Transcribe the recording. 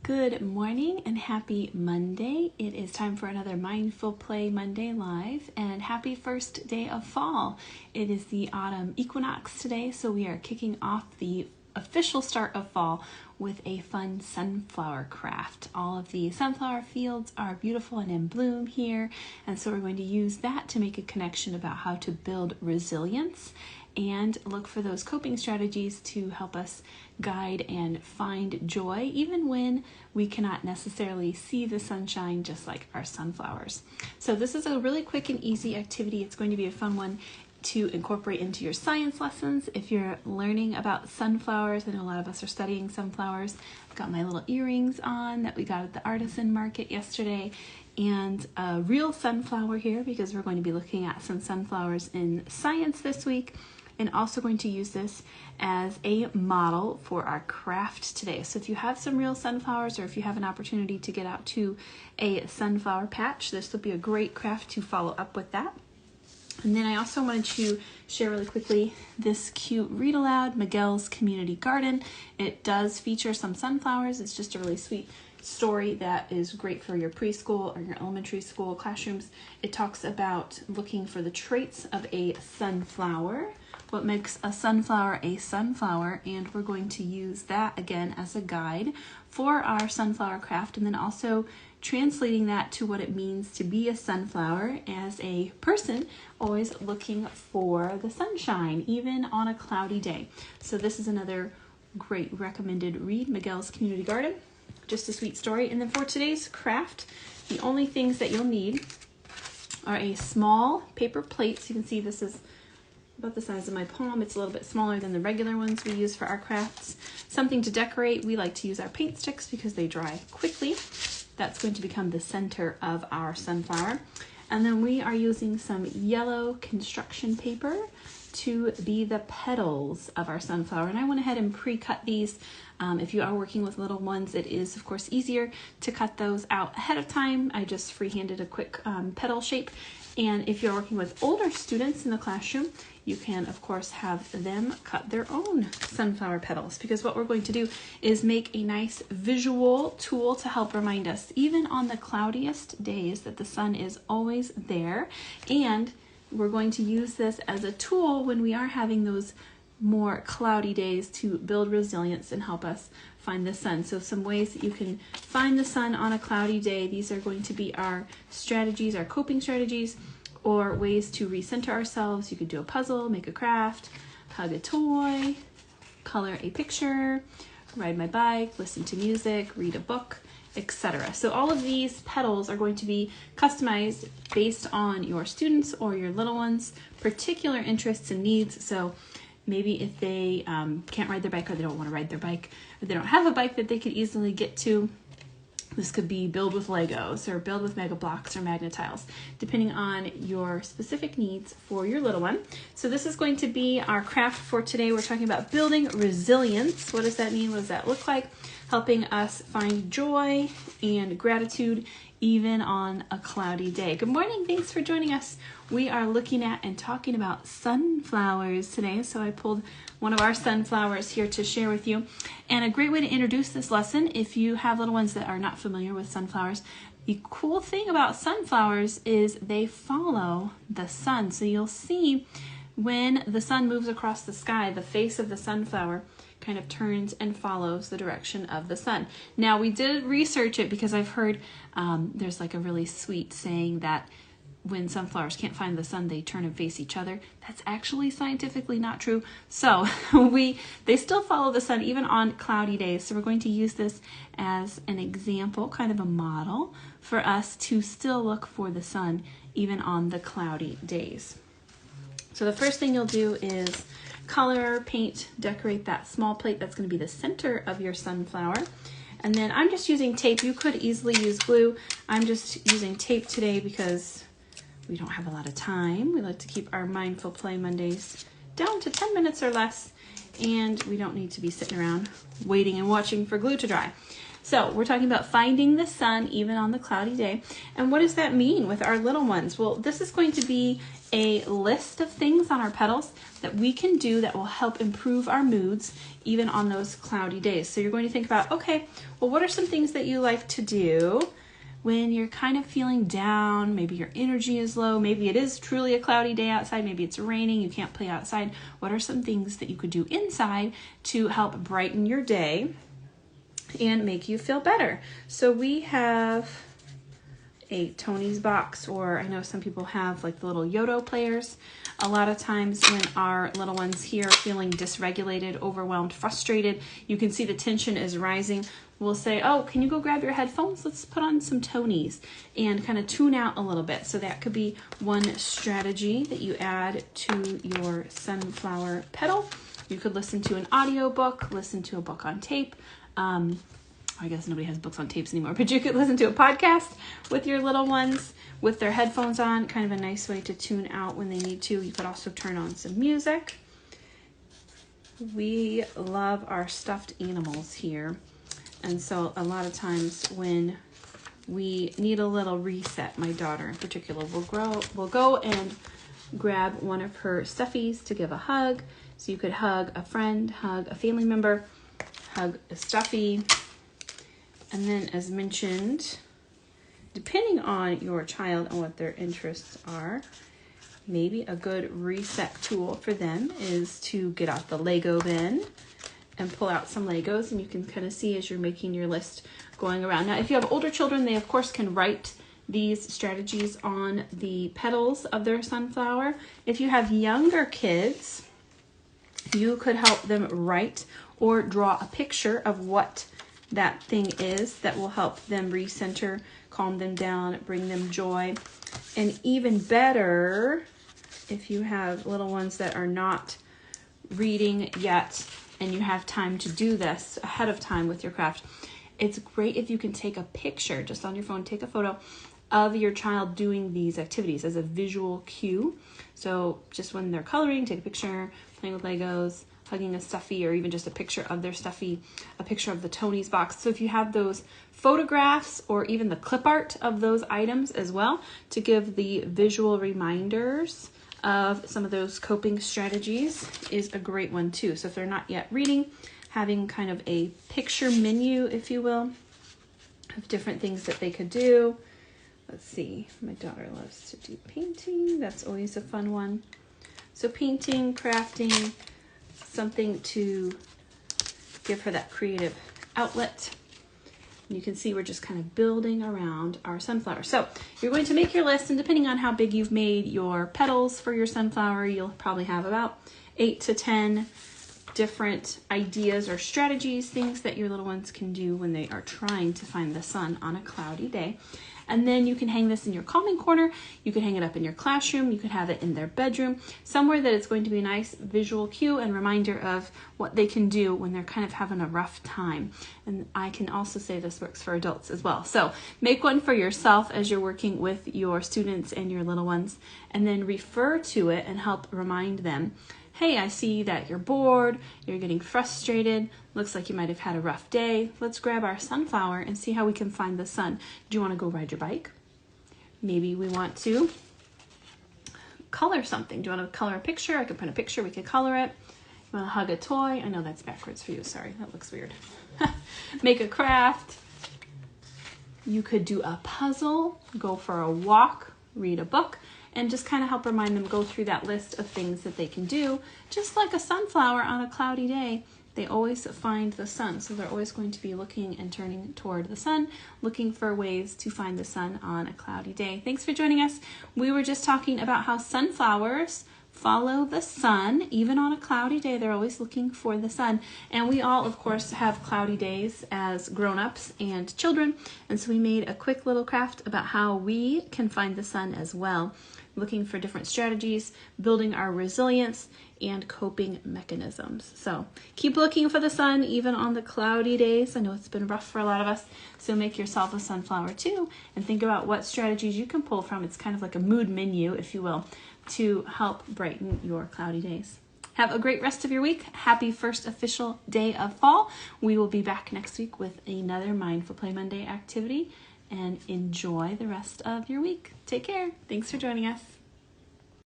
Good morning and happy Monday. It is time for another Mindful Play Monday Live, and happy first day of fall. It is the Autumn Equinox today, so we are kicking off the official start of fall with a fun sunflower craft. All of the sunflower fields are beautiful and in bloom here, and so we're going to use that to make a connection about how to build resilience and look for those coping strategies to help us guide and find joy even when we cannot necessarily see the sunshine, just like our sunflowers. So this is a really quick and easy activity. It's going to be a fun one to incorporate into your science lessons. If you're learning about sunflowers, I know a lot of us are studying sunflowers. I've got my little earrings on that we got at the artisan market yesterday, and a real sunflower here because we're going to be looking at some sunflowers in science this week, and also going to use this as a model for our craft today. So if you have some real sunflowers, or if you have an opportunity to get out to a sunflower patch, this will be a great craft to follow up with that. And then I also wanted to share really quickly this cute read aloud, Miguel's Community Garden. It does feature some sunflowers. It's just a really sweet story that is great for your preschool or your elementary school classrooms. It talks about looking for the traits of a sunflower, what makes a sunflower, and we're going to use that again as a guide for our sunflower craft, and then also translating that to what it means to be a sunflower as a person always looking for the sunshine, even on a cloudy day. So this is another great recommended read, Miguel's Community Garden. Just a sweet story. And then for today's craft, the only things that you'll need are a small paper plate. So you can see this is about the size of my palm. It's a little bit smaller than the regular ones we use for our crafts. Something to decorate. We like to use our paint sticks because they dry quickly. That's going to become the center of our sunflower. And then we are using some yellow construction paper to be the petals of our sunflower. And I went ahead and pre-cut these. If you are working with little ones, it is of course easier to cut those out ahead of time. I just freehanded a quick petal shape. And if you're working with older students in the classroom, you can of course have them cut their own sunflower petals, because what we're going to do is make a nice visual tool to help remind us, even on the cloudiest days, that the sun is always there. And we're going to use this as a tool when we are having those more cloudy days to build resilience and help us find the sun. So some ways that you can find the sun on a cloudy day. These are going to be our strategies, our coping strategies, or ways to recenter ourselves. You could do a puzzle, make a craft, hug a toy, color a picture, ride my bike, listen to music, read a book, etc. So all of these petals are going to be customized based on your students or your little ones' particular interests and needs. So maybe if they can't ride their bike, or they don't want to ride their bike, or they don't have a bike that they could easily get to, this could be build with Legos or build with Mega Blocks or Magnet Tiles, depending on your specific needs for your little one. So this is going to be our craft for today. We're talking about building resilience. What does that mean? What does that look like? Helping us find joy and gratitude even on a cloudy day. Good morning. Thanks for joining us. We are looking at and talking about sunflowers today. So I pulled one of our sunflowers here to share with you. And a great way to introduce this lesson, if you have little ones that are not familiar with sunflowers, the cool thing about sunflowers is they follow the sun. So you'll see when the sun moves across the sky, the face of the sunflower kind of turns and follows the direction of the sun. Now, we did research it because I've heard there's like a really sweet saying that when sunflowers can't find the sun, they turn and face each other. That's actually scientifically not true. So they still follow the sun even on cloudy days. So we're going to use this as an example, kind of a model for us to still look for the sun even on the cloudy days. So the first thing you'll do is color, paint, decorate that small plate. That's going to be the center of your sunflower. And then I'm just using tape. You could easily use glue. I'm just using tape today because we don't have a lot of time. We like to keep our Mindful Play Mondays down to 10 minutes or less, and we don't need to be sitting around waiting and watching for glue to dry. So we're talking about finding the sun even on the cloudy day. And what does that mean with our little ones? Well, this is going to be a list of things on our petals that we can do that will help improve our moods even on those cloudy days. So you're going to think about, okay, well, what are some things that you like to do when you're kind of feeling down? Maybe your energy is low. Maybe it is truly a cloudy day outside. Maybe it's raining. You can't play outside. What are some things that you could do inside to help brighten your day and make you feel better? So we have a Tony's box, or I know some people have like the little Yodo players. A lot of times when our little ones here are feeling dysregulated, overwhelmed, frustrated, you can see the tension is rising. We'll say, oh, can you go grab your headphones? Let's put on some Tony's and kind of tune out a little bit. So that could be one strategy that you add to your sunflower petal. You could listen to an audio book, listen to a book on tape. I guess nobody has books on tapes anymore, but you could listen to a podcast with your little ones with their headphones on, kind of a nice way to tune out when they need to. You could also turn on some music. We love our stuffed animals here. And so a lot of times when we need a little reset, my daughter in particular will go and grab one of her stuffies to give a hug. So you could hug a friend, hug a family member, hug a stuffy. And then, as mentioned, depending on your child and what their interests are, maybe a good reset tool for them is to get out the Lego bin and pull out some Legos, and you can kind of see as you're making your list going around. Now, if you have older children, they of course can write these strategies on the petals of their sunflower. If you have younger kids, you could help them write or draw a picture of what that thing is that will help them recenter, calm them down, bring them joy. And even better, if you have little ones that are not reading yet and you have time to do this ahead of time with your craft, it's great if you can take a picture just on your phone, take a photo of your child doing these activities as a visual cue. So just when they're coloring, take a picture, playing with Legos, hugging a stuffy, or even just a picture of their stuffy, a picture of the Tony's box. So if you have those photographs or even the clip art of those items as well, to give the visual reminders of some of those coping strategies is a great one too. So if they're not yet reading, having kind of a picture menu, if you will, of different things that they could do. Let's see, my daughter loves to do painting. That's always a fun one. So painting, crafting, something to give her that creative outlet. And you can see we're just kind of building around our sunflower. So you're going to make your list, and depending on how big you've made your petals for your sunflower, you'll probably have about 8 to 10 different ideas or strategies, things that your little ones can do when they are trying to find the sun on a cloudy day. And then you can hang this in your calming corner. You can hang it up in your classroom. You could have it in their bedroom, somewhere that it's going to be a nice visual cue and reminder of what they can do when they're kind of having a rough time. And I can also say this works for adults as well. So make one for yourself as you're working with your students and your little ones, and then refer to it and help remind them, hey, I see that you're bored, you're getting frustrated, looks like you might have had a rough day. Let's grab our sunflower and see how we can find the sun. Do you want to go ride your bike? Maybe we want to color something. Do you want to color a picture? I could print a picture, we could color it. You want to hug a toy? I know that's backwards for you, sorry, that looks weird. Make a craft. You could do a puzzle, go for a walk, read a book, and just kind of help remind them, go through that list of things that they can do. Just like a sunflower on a cloudy day, they always find the sun. So they're always going to be looking and turning toward the sun, looking for ways to find the sun on a cloudy day. Thanks for joining us. We were just talking about how sunflowers follow the sun. Even on a cloudy day, they're always looking for the sun. And we all, of course, have cloudy days as grown-ups and children. And so we made a quick little craft about how we can find the sun as well, looking for different strategies, building our resilience and coping mechanisms. So keep looking for the sun even on the cloudy days. I know it's been rough for a lot of us, so make yourself a sunflower too, and think about what strategies you can pull from. It's kind of like a mood menu, if you will, to help brighten your cloudy days. Have a great rest of your week. Happy first official day of fall. We will be back next week with another Mindful Play Monday activity, and enjoy the rest of your week. Take care. Thanks for joining us.